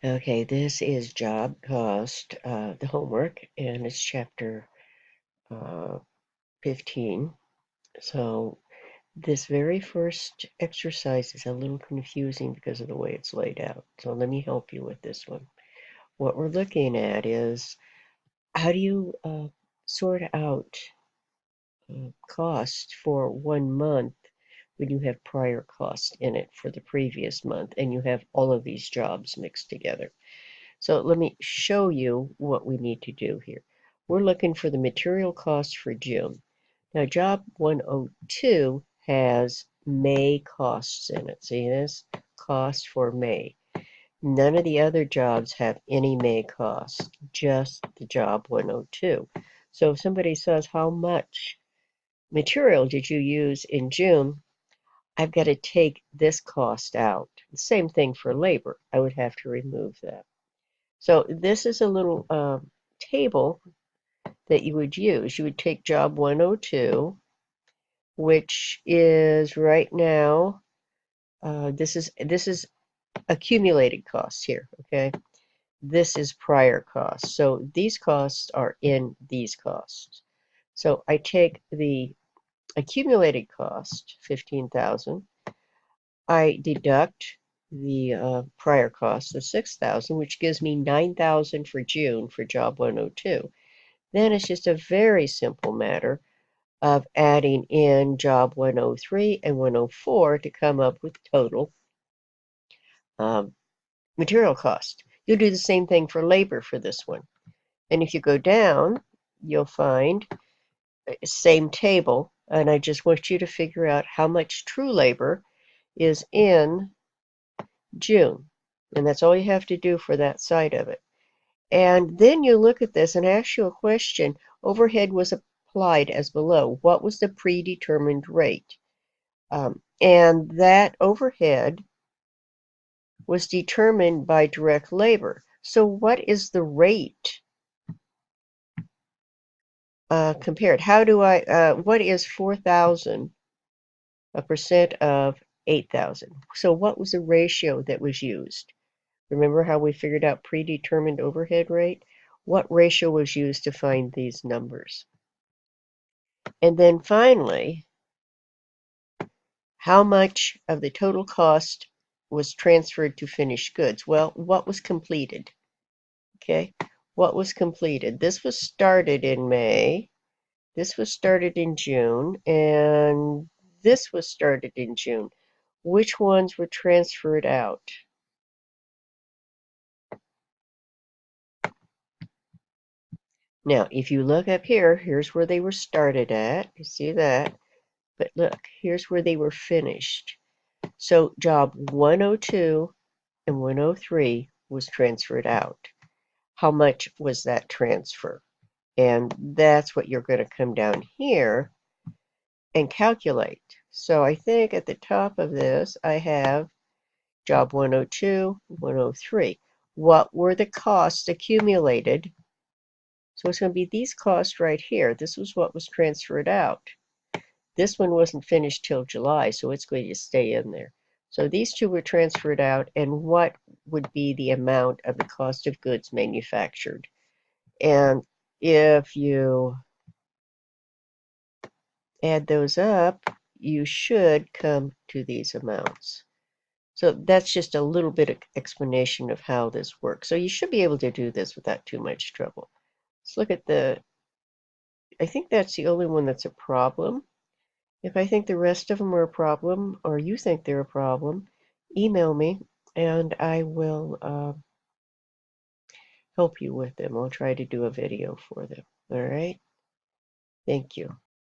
Okay, this is job cost, the homework, and it's chapter 15. So this very first exercise is a little confusing because of the way it's laid out. So let me help you with this one. What we're looking at is how do you sort out cost for 1 month when you have prior cost in it for the previous month and you have all of these jobs mixed together. So let me show you what we need to do here. We're looking for the material cost for June. Now, job 102 has May costs in it. See this? Cost for May. None of the other jobs have any May costs, just the job 102. So if somebody says, how much material did you use in June? I've got to take this cost out. The same thing for labor. I would have to remove that. So this is a little table that you would use. You would take job 102, which is right now, this is accumulated costs here, okay? This is prior costs. So these costs are in these costs. So I take the accumulated cost, 15,000. I deduct the prior cost of 6,000, which gives me 9,000 for June for job 102. Then it's just a very simple matter of adding in job 103 and 104 to come up with total material cost. You'll do the same thing for labor for this one. And if you go down, you'll find same table, and I just want you to figure out how much true labor is in June. And that's all you have to do for that side of it. And then you look at this and ask you a question. Overhead was applied as below. What was the predetermined rate? And that overhead was determined by direct labor. So what is the rate compared? How do what is 4,000 a percent of 8,000? So what was the ratio that was used? Remember how we figured out predetermined overhead rate? What ratio was used to find these numbers? And then finally, how much of the total cost was transferred to finished goods? Well, what was completed? Okay, what was completed? This was started in May, this was started in June, and this was started in June. Which ones were transferred out? Now, if you look up here, here's where they were started at. You see that? But look, here's where they were finished. So job 102 and 103 was transferred out. How much was that transfer? And that's what you're going to come down here and calculate. So I think at the top of this, I have job 102, 103. What were the costs accumulated? So it's going to be these costs right here. This was what was transferred out. This one wasn't finished till July, so it's going to stay in there. So these two were transferred out, and what would be the amount of the cost of goods manufactured? And if you add those up, you should come to these amounts. So that's just a little bit of explanation of how this works. So you should be able to do this without too much trouble. Let's look at I think that's the only one that's a problem. If I think the rest of them are a problem, or you think they're a problem, email me and I will help you with them. I'll try to do a video for them. All right? Thank you.